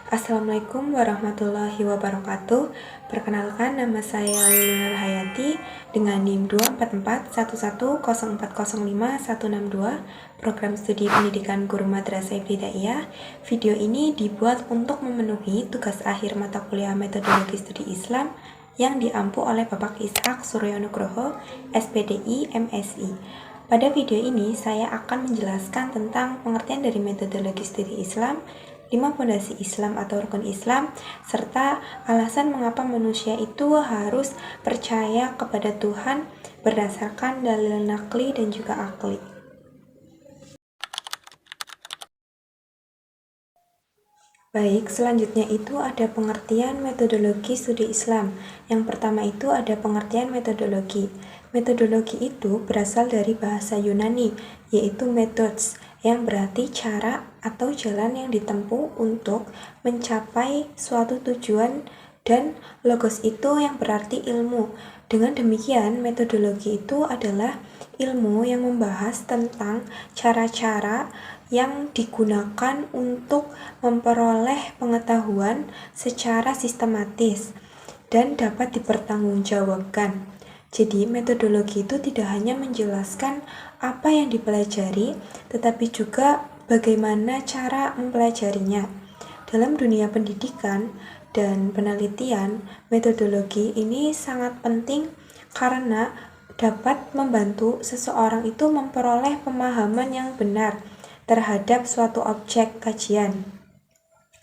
Assalamualaikum warahmatullahi wabarakatuh. Perkenalkan, nama saya Lili Hayati dengan NIM 2441104051162, program studi pendidikan guru madrasah ibtidaiyah. Video ini dibuat untuk memenuhi tugas akhir mata kuliah metodologi studi Islam yang diampu oleh Bapak Ishak Suryonugroho, SPDI, MSI. Pada video ini, saya akan menjelaskan tentang pengertian dari metodologi studi Islam, 5 fondasi Islam atau rukun Islam, serta alasan mengapa manusia itu harus percaya kepada Tuhan berdasarkan dalil nakli dan juga akli. Baik, selanjutnya itu ada pengertian metodologi studi Islam. Yang pertama itu ada pengertian metodologi. Metodologi itu berasal dari bahasa Yunani, yaitu methods, yang berarti cara atau jalan yang ditempuh untuk mencapai suatu tujuan, dan logos itu yang berarti ilmu. Dengan demikian, metodologi itu adalah ilmu yang membahas tentang cara-cara yang digunakan untuk memperoleh pengetahuan secara sistematis dan dapat dipertanggungjawabkan. Jadi, metodologi itu tidak hanya menjelaskan apa yang dipelajari, tetapi juga bagaimana cara mempelajarinya. Dalam dunia pendidikan dan penelitian, metodologi ini sangat penting karena dapat membantu seseorang itu memperoleh pemahaman yang benar terhadap suatu objek kajian.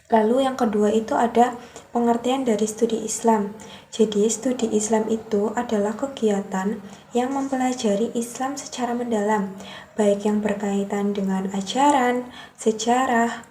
Lalu yang kedua itu ada pengertian dari studi Islam. Jadi studi Islam itu adalah kegiatan yang mempelajari Islam secara mendalam, baik yang berkaitan dengan ajaran, sejarah,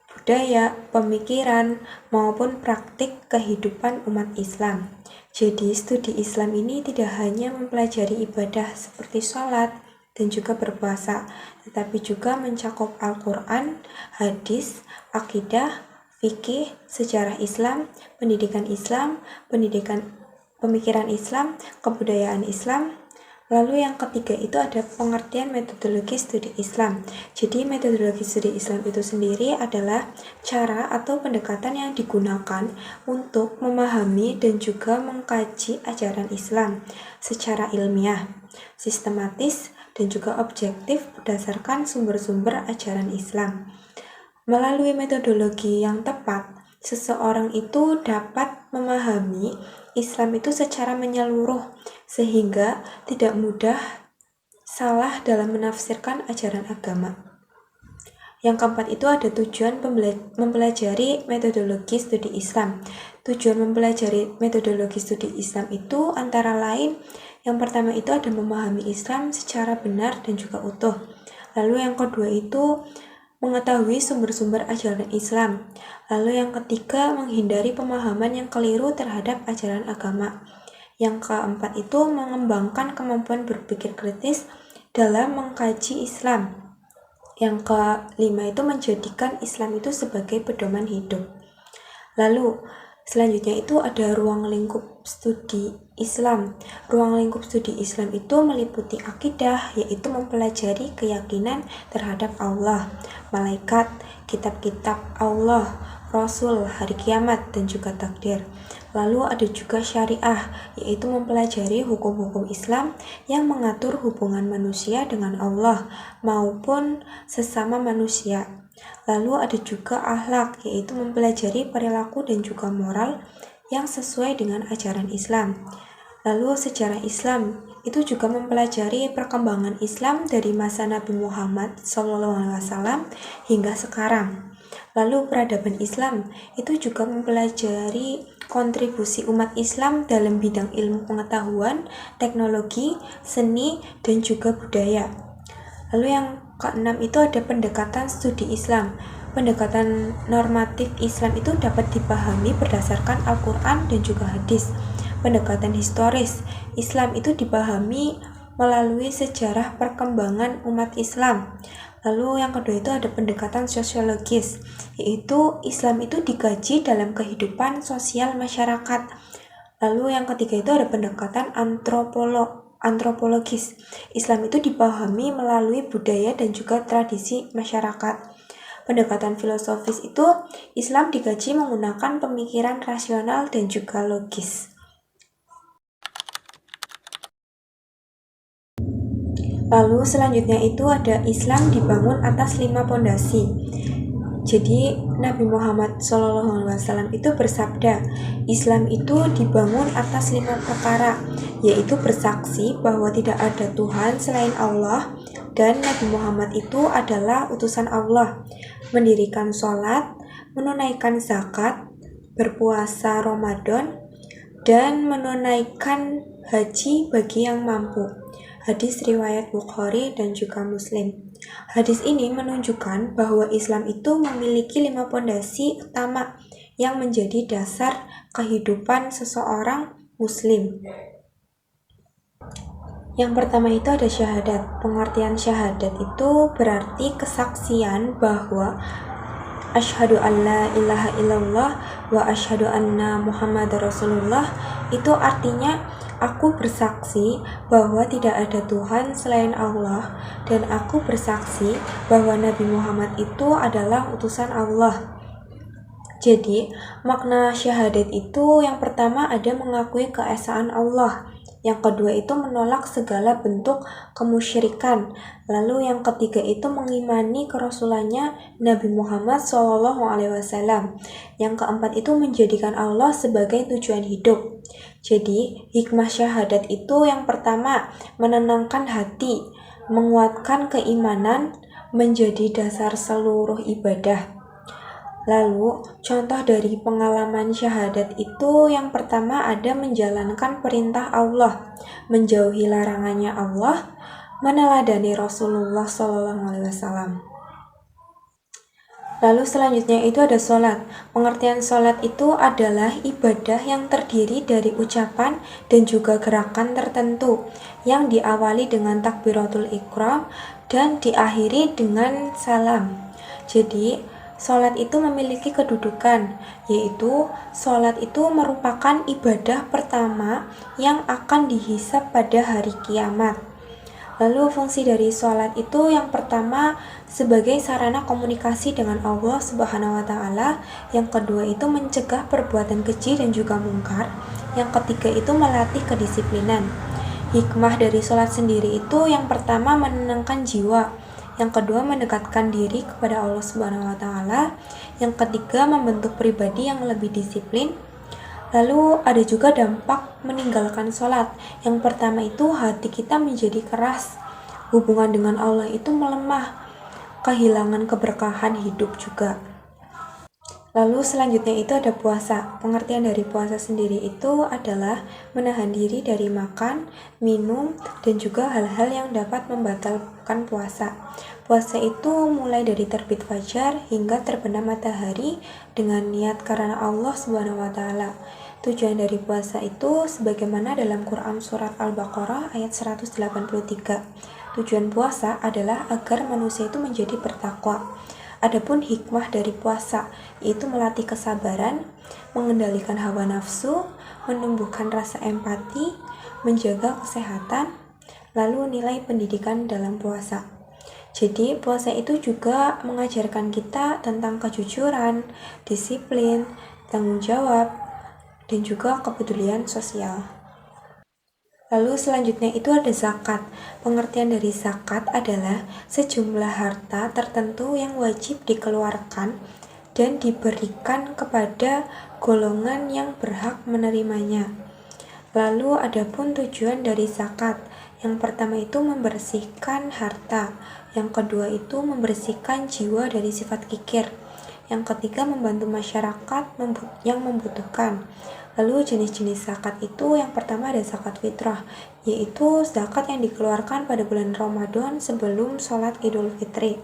budaya, pemikiran, maupun praktik kehidupan umat Islam. Jadi studi Islam ini tidak hanya mempelajari ibadah seperti sholat dan juga berpuasa, tetapi juga mencakup Al-Quran, hadis, akidah, fikih, sejarah Islam, pendidikan Islam, pemikiran Islam, kebudayaan Islam. Lalu yang ketiga itu ada pengertian metodologi studi Islam. Jadi metodologi studi Islam itu sendiri adalah cara atau pendekatan yang digunakan untuk memahami dan juga mengkaji ajaran Islam secara ilmiah, sistematis, dan juga objektif berdasarkan sumber-sumber ajaran Islam. Melalui metodologi yang tepat, seseorang itu dapat memahami Islam itu secara menyeluruh sehingga tidak mudah salah dalam menafsirkan ajaran agama. Yang keempat itu ada tujuan mempelajari metodologi studi Islam. Tujuan mempelajari metodologi studi Islam itu antara lain, yang pertama itu ada memahami Islam secara benar dan juga utuh. Lalu yang kedua itu mengetahui sumber-sumber ajaran Islam. Lalu yang ketiga, menghindari pemahaman yang keliru terhadap ajaran agama. Yang keempat itu mengembangkan kemampuan berpikir kritis dalam mengkaji Islam. Yang kelima itu menjadikan Islam itu sebagai pedoman hidup. Lalu selanjutnya itu ada ruang lingkup studi Islam. Ruang lingkup studi Islam itu meliputi akidah, yaitu mempelajari keyakinan terhadap Allah, malaikat, kitab-kitab Allah, Rasul, hari kiamat, dan juga takdir. Lalu ada juga syariah, yaitu mempelajari hukum-hukum Islam yang mengatur hubungan manusia dengan Allah maupun sesama manusia. Lalu ada juga akhlak, yaitu mempelajari perilaku dan juga moral yang sesuai dengan ajaran Islam. Lalu sejarah Islam itu juga mempelajari perkembangan Islam dari masa Nabi Muhammad SAW hingga sekarang. Lalu peradaban Islam itu juga mempelajari kontribusi umat Islam dalam bidang ilmu pengetahuan, teknologi, seni, dan juga budaya. Lalu yang keenam itu ada pendekatan studi Islam. Pendekatan normatif Islam itu dapat dipahami berdasarkan Al-Quran dan juga hadis. Pendekatan historis Islam itu dipahami melalui sejarah perkembangan umat Islam. Lalu yang kedua itu ada pendekatan sosiologis, yaitu Islam itu dikaji dalam kehidupan sosial masyarakat. Lalu yang ketiga itu ada pendekatan antropologis. Islam itu dipahami melalui budaya dan juga tradisi masyarakat. pendekatan filosofis itu, Islam dikaji menggunakan pemikiran rasional dan juga logis. Lalu selanjutnya itu ada Islam dibangun atas 5 pondasi. Jadi Nabi Muhammad SAW itu bersabda, Islam itu dibangun atas 5 perkara, yaitu bersaksi bahwa tidak ada Tuhan selain Allah dan Nabi Muhammad itu adalah utusan Allah, mendirikan sholat, menunaikan zakat, berpuasa Ramadan, dan menunaikan haji bagi yang mampu. Hadis riwayat Bukhari dan juga Muslim. Hadis ini menunjukkan bahwa Islam itu memiliki 5 pondasi utama yang menjadi dasar kehidupan seseorang Muslim. Yang pertama itu ada syahadat. Pengertian syahadat itu berarti kesaksian bahwa asyhadu an la ilaha illallah wa asyhadu anna Muhammad Rasulullah. Itu artinya aku bersaksi bahwa tidak ada Tuhan selain Allah dan aku bersaksi bahwa Nabi Muhammad itu adalah utusan Allah. Jadi, makna syahadat itu yang pertama ada mengakui keesaan Allah. Yang kedua itu menolak segala bentuk kemusyrikan. Lalu yang ketiga itu mengimani kerasulannya Nabi Muhammad SAW. Yang keempat itu menjadikan Allah sebagai tujuan hidup. Jadi hikmah syahadat itu yang pertama menenangkan hati, menguatkan keimanan, menjadi dasar seluruh ibadah. Lalu, contoh dari pengalaman syahadat itu yang pertama ada menjalankan perintah Allah, menjauhi larangannya Allah, meneladani Rasulullah SAW. Lalu selanjutnya itu ada sholat. Pengertian sholat itu adalah ibadah yang terdiri dari ucapan dan juga gerakan tertentu yang diawali dengan takbiratul ihram dan diakhiri dengan salam. Jadi, sholat itu memiliki kedudukan, yaitu sholat itu merupakan ibadah pertama yang akan dihisab pada hari kiamat. Lalu fungsi dari sholat itu yang pertama sebagai sarana komunikasi dengan Allah Subhanahu wa Ta'ala, yang kedua itu mencegah perbuatan keji dan juga mungkar, yang ketiga itu melatih kedisiplinan. Hikmah dari sholat sendiri itu yang pertama menenangkan jiwa, yang kedua mendekatkan diri kepada Allah Subhanahu wa Ta'ala, yang ketiga membentuk pribadi yang lebih disiplin. Lalu ada juga dampak meninggalkan sholat. Yang pertama itu hati kita menjadi keras, hubungan dengan Allah itu melemah, kehilangan keberkahan hidup juga. Lalu selanjutnya itu ada puasa. Pengertian dari puasa sendiri itu adalah menahan diri dari makan, minum, dan juga hal-hal yang dapat membatalkan puasa. Puasa itu mulai dari terbit fajar hingga terbenam matahari dengan niat karena Allah Subhanahu wa Ta'ala. Tujuan dari puasa itu sebagaimana dalam Quran surat Al-Baqarah ayat 183. Tujuan puasa adalah agar manusia itu menjadi bertakwa. Adapun hikmah dari puasa yaitu melatih kesabaran, mengendalikan hawa nafsu, menumbuhkan rasa empati, menjaga kesehatan, lalu nilai pendidikan dalam puasa. Jadi puasa itu juga mengajarkan kita tentang kejujuran, disiplin, tanggung jawab, dan juga kepedulian sosial. Lalu selanjutnya itu ada zakat. Pengertian dari zakat adalah sejumlah harta tertentu yang wajib dikeluarkan dan diberikan kepada golongan yang berhak menerimanya. Lalu adapun tujuan dari zakat, yang pertama itu membersihkan harta, yang kedua itu membersihkan jiwa dari sifat kikir, yang ketiga membantu masyarakat yang membutuhkan. Lalu jenis-jenis zakat itu yang pertama ada zakat fitrah, yaitu zakat yang dikeluarkan pada bulan Ramadan sebelum sholat Idul Fitri.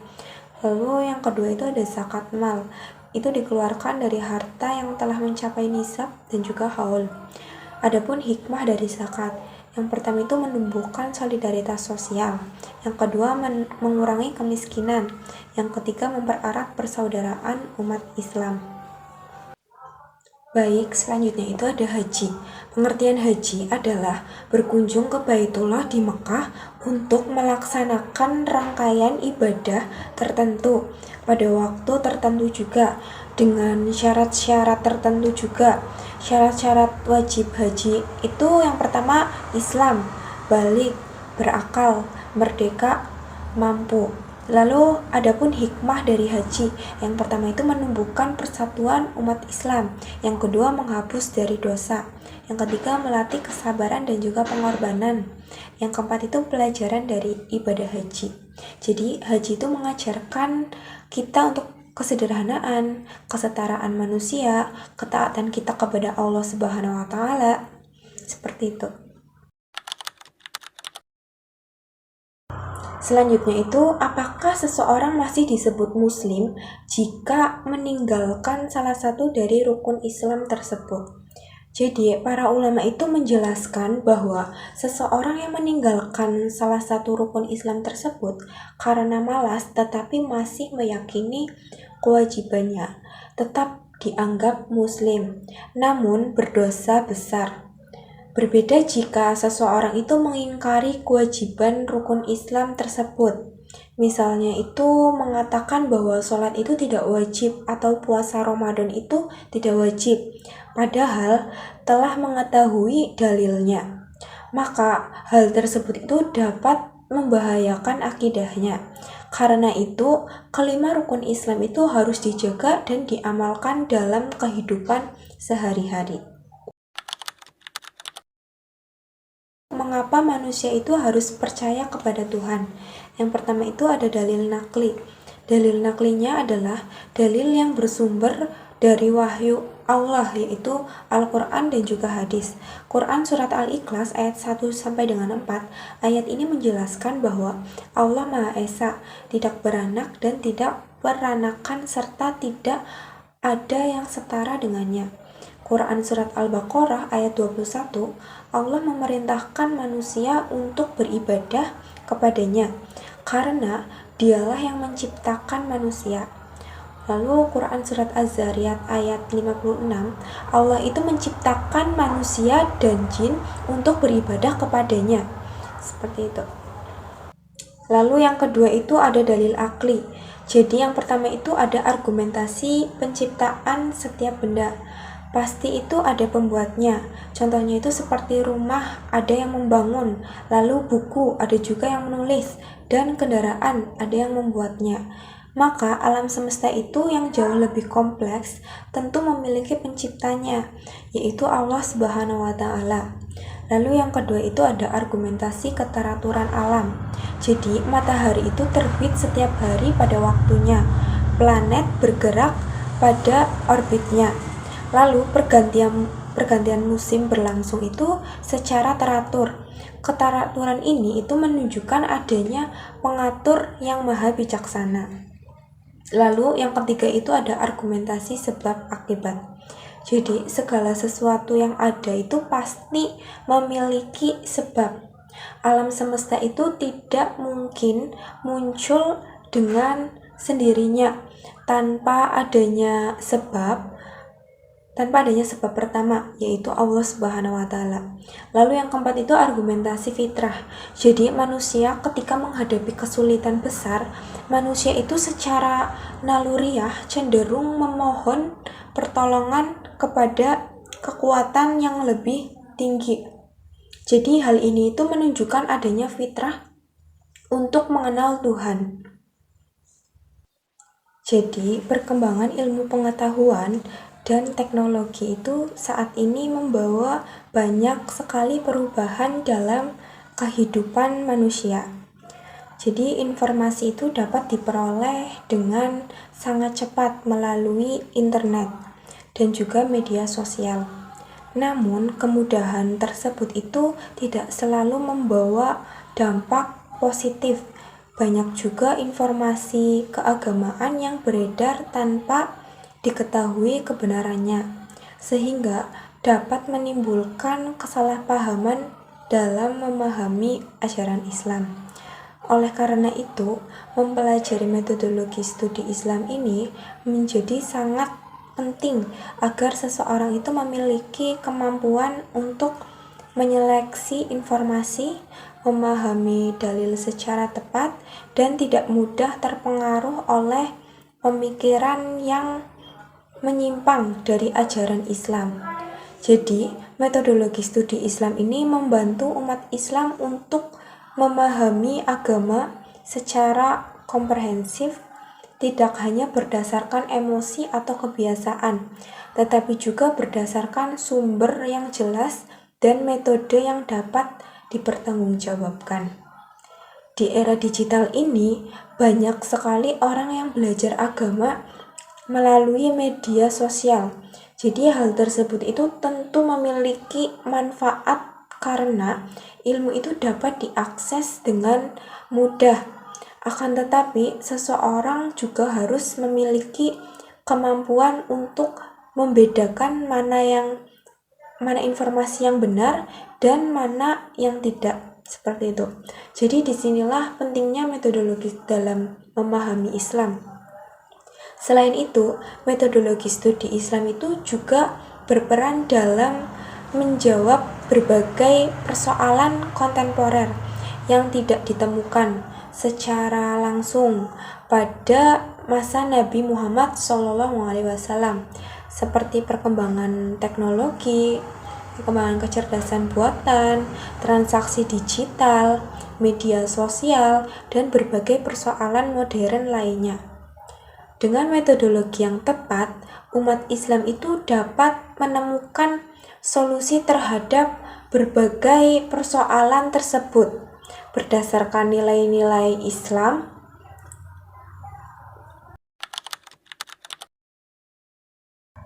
Lalu yang kedua itu ada zakat mal, itu dikeluarkan dari harta yang telah mencapai nisab dan juga haul. Adapun hikmah dari zakat, yang pertama itu menumbuhkan solidaritas sosial, yang kedua mengurangi kemiskinan, yang ketiga mempererat persaudaraan umat Islam. Baik, selanjutnya itu ada haji. Pengertian haji adalah berkunjung ke Baitullah di Mekah untuk melaksanakan rangkaian ibadah tertentu pada waktu tertentu juga, dengan syarat-syarat tertentu juga. Syarat-syarat wajib haji itu yang pertama Islam, balik, berakal, merdeka, mampu. Lalu adapun hikmah dari haji, yang pertama itu menumbuhkan persatuan umat Islam, yang kedua menghapus dari dosa, yang ketiga melatih kesabaran dan juga pengorbanan, yang keempat itu pelajaran dari ibadah haji. Jadi haji itu mengajarkan kita untuk kesederhanaan, kesetaraan manusia, ketaatan kita kepada Allah Subhanahu wa taala. Seperti itu. Selanjutnya itu, apakah seseorang masih disebut muslim jika meninggalkan salah satu dari rukun Islam tersebut? Jadi, para ulama itu menjelaskan bahwa seseorang yang meninggalkan salah satu rukun Islam tersebut karena malas tetapi masih meyakini kewajibannya, tetap dianggap muslim, namun berdosa besar. Berbeda jika seseorang itu mengingkari kewajiban rukun Islam tersebut. Misalnya itu mengatakan bahwa sholat itu tidak wajib atau puasa Ramadan itu tidak wajib, padahal telah mengetahui dalilnya. Maka hal tersebut itu dapat membahayakan akidahnya. Karena itu, kelima rukun Islam itu harus dijaga dan diamalkan dalam kehidupan sehari-hari. Mengapa manusia itu harus percaya kepada Tuhan? Yang pertama itu ada dalil nakli. Dalil naklinya adalah dalil yang bersumber dari wahyu Allah, yaitu Al-Quran dan juga hadis. Quran surat Al-Ikhlas ayat 1 sampai dengan 4. Ayat ini menjelaskan bahwa Allah Maha Esa, tidak beranak dan tidak beranakan serta tidak ada yang setara dengannya. Quran surat Al-Baqarah ayat 21, Allah memerintahkan manusia untuk beribadah kepadanya karena dialah yang menciptakan manusia. Lalu Quran surat Az-Zariyat ayat 56, Allah itu menciptakan manusia dan jin untuk beribadah kepadanya. Seperti itu. Lalu yang kedua itu ada dalil akli. Jadi yang pertama itu ada argumentasi penciptaan setiap benda. Pasti itu ada pembuatnya. Contohnya itu seperti rumah, ada yang membangun, lalu buku, ada juga yang menulis, dan kendaraan, ada yang membuatnya. Maka alam semesta itu yang jauh lebih kompleks tentu memiliki penciptanya, yaitu Allah Subhanahu wa taala. Lalu yang kedua itu ada argumentasi keteraturan alam. Jadi matahari itu terbit setiap hari pada waktunya. Planet bergerak pada orbitnya. Lalu pergantian musim berlangsung itu secara teratur. Keteraturan ini itu menunjukkan adanya pengatur yang maha bijaksana. Lalu yang ketiga itu ada argumentasi sebab akibat. Jadi segala sesuatu yang ada itu pasti memiliki sebab. Alam semesta itu tidak mungkin muncul dengan sendirinya tanpa adanya sebab pertama, yaitu Allah Subhanahu wa taala. Lalu yang keempat itu argumentasi fitrah. Jadi manusia ketika menghadapi kesulitan besar, manusia itu secara naluriah cenderung memohon pertolongan kepada kekuatan yang lebih tinggi. Jadi hal ini itu menunjukkan adanya fitrah untuk mengenal Tuhan. Jadi perkembangan ilmu pengetahuan dan teknologi itu saat ini membawa banyak sekali perubahan dalam kehidupan manusia. Jadi informasi itu dapat diperoleh dengan sangat cepat melalui internet dan juga media sosial. Namun kemudahan tersebut itu tidak selalu membawa dampak positif. Banyak juga informasi keagamaan yang beredar tanpa diketahui kebenarannya, sehingga dapat menimbulkan kesalahpahaman dalam memahami ajaran Islam. Oleh karena itu, mempelajari metodologi studi Islam ini menjadi sangat penting agar seseorang itu memiliki kemampuan untuk menyeleksi informasi, memahami dalil secara tepat, dan tidak mudah terpengaruh oleh pemikiran yang menyimpang dari ajaran Islam. Jadi, metodologi studi Islam ini membantu umat Islam untuk memahami agama secara komprehensif, tidak hanya berdasarkan emosi atau kebiasaan, tetapi juga berdasarkan sumber yang jelas dan metode yang dapat dipertanggungjawabkan. Di era digital ini, banyak sekali orang yang belajar agama melalui media sosial. Jadi hal tersebut itu tentu memiliki manfaat karena ilmu itu dapat diakses dengan mudah. Akan tetapi, seseorang juga harus memiliki kemampuan untuk membedakan mana informasi yang benar dan mana yang tidak, seperti itu. Jadi disinilah pentingnya metodologi dalam memahami Islam. Selain itu, metodologi studi Islam itu juga berperan dalam menjawab berbagai persoalan kontemporer yang tidak ditemukan secara langsung pada masa Nabi Muhammad SAW, seperti perkembangan teknologi, perkembangan kecerdasan buatan, transaksi digital, media sosial, dan berbagai persoalan modern lainnya. Dengan metodologi yang tepat, umat Islam itu dapat menemukan solusi terhadap berbagai persoalan tersebut berdasarkan nilai-nilai Islam.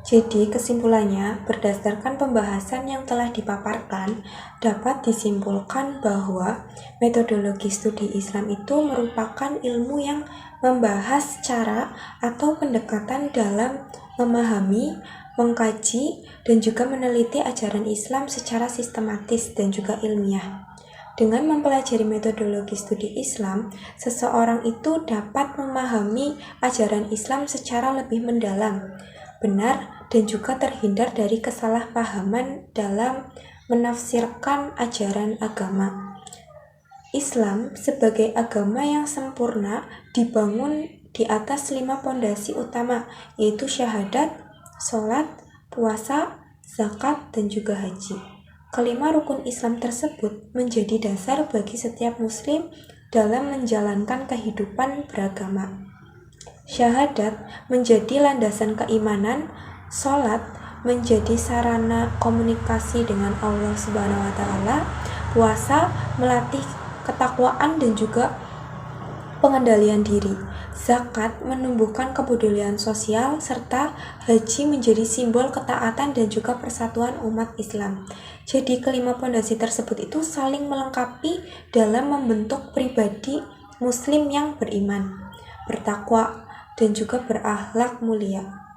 Jadi kesimpulannya, berdasarkan pembahasan yang telah dipaparkan, dapat disimpulkan bahwa metodologi studi Islam itu merupakan ilmu yang membahas cara atau pendekatan dalam memahami, mengkaji, dan juga meneliti ajaran Islam secara sistematis dan juga ilmiah. Dengan mempelajari metodologi studi Islam, seseorang itu dapat memahami ajaran Islam secara lebih mendalam, benar, dan juga terhindar dari kesalahpahaman dalam menafsirkan ajaran agama. Islam sebagai agama yang sempurna dibangun di atas 5 pondasi utama, yaitu syahadat, sholat, puasa, zakat, dan juga haji. Kelima rukun Islam tersebut menjadi dasar bagi setiap muslim dalam menjalankan kehidupan beragama. Syahadat menjadi landasan keimanan, sholat menjadi sarana komunikasi dengan Allah Subhanahu wa Ta'ala, puasa melatih ketakwaan dan juga pengendalian diri, zakat menumbuhkan kepedulian sosial, serta haji menjadi simbol ketaatan dan juga persatuan umat Islam. Jadi kelima pondasi tersebut itu saling melengkapi dalam membentuk pribadi muslim yang beriman, bertakwa, dan juga berakhlak mulia.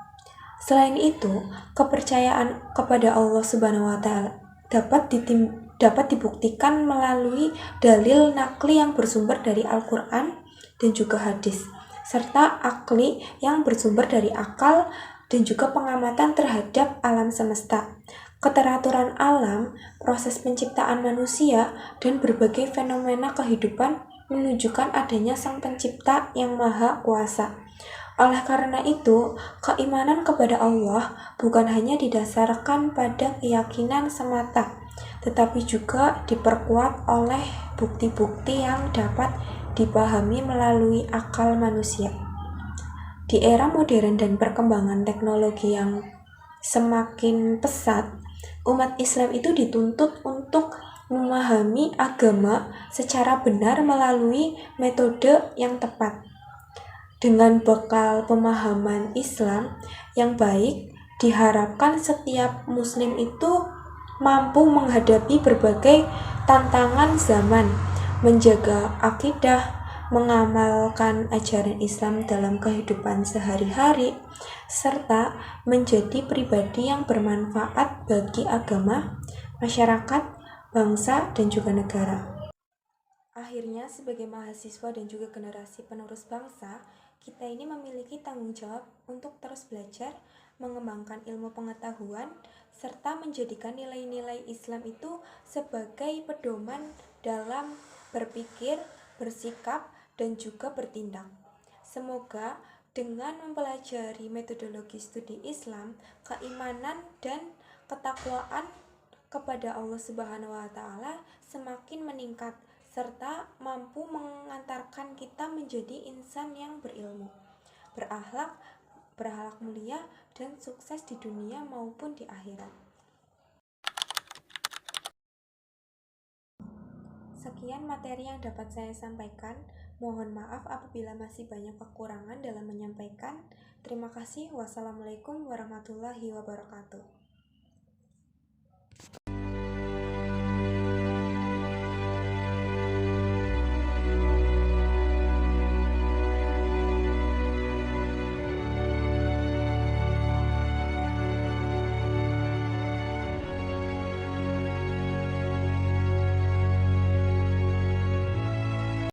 Selain itu, kepercayaan kepada Allah Subhanahu wa Ta'ala dapat dibuktikan melalui dalil nakli yang bersumber dari Al-Quran dan juga hadis, serta akli yang bersumber dari akal dan juga pengamatan terhadap alam semesta, keteraturan alam, proses penciptaan manusia, dan berbagai fenomena kehidupan menunjukkan adanya Sang Pencipta yang Maha Kuasa. Oleh karena itu, keimanan kepada Allah bukan hanya didasarkan pada keyakinan semata, tetapi juga diperkuat oleh bukti-bukti yang dapat dipahami melalui akal manusia. Di era modern dan perkembangan teknologi yang semakin pesat, umat Islam itu dituntut untuk memahami agama secara benar melalui metode yang tepat. Dengan bekal pemahaman Islam yang baik, diharapkan setiap muslim itu mampu menghadapi berbagai tantangan zaman, menjaga akidah, mengamalkan ajaran Islam dalam kehidupan sehari-hari, serta menjadi pribadi yang bermanfaat bagi agama, masyarakat, bangsa, dan juga negara. Akhirnya, sebagai mahasiswa dan juga generasi penerus bangsa, kita ini memiliki tanggung jawab untuk terus belajar mengembangkan ilmu pengetahuan, serta menjadikan nilai-nilai Islam itu sebagai pedoman dalam berpikir, bersikap, dan juga bertindak. Semoga dengan mempelajari metodologi studi Islam, keimanan dan ketakwaan kepada Allah Subhanahu wa taala semakin meningkat serta mampu mengantarkan kita menjadi insan yang berilmu, berakhlak, mulia dan sukses di dunia maupun di akhirat. Sekian materi yang dapat saya sampaikan. Mohon maaf apabila masih banyak kekurangan dalam menyampaikan. Terima kasih. Wassalamualaikum warahmatullahi wabarakatuh.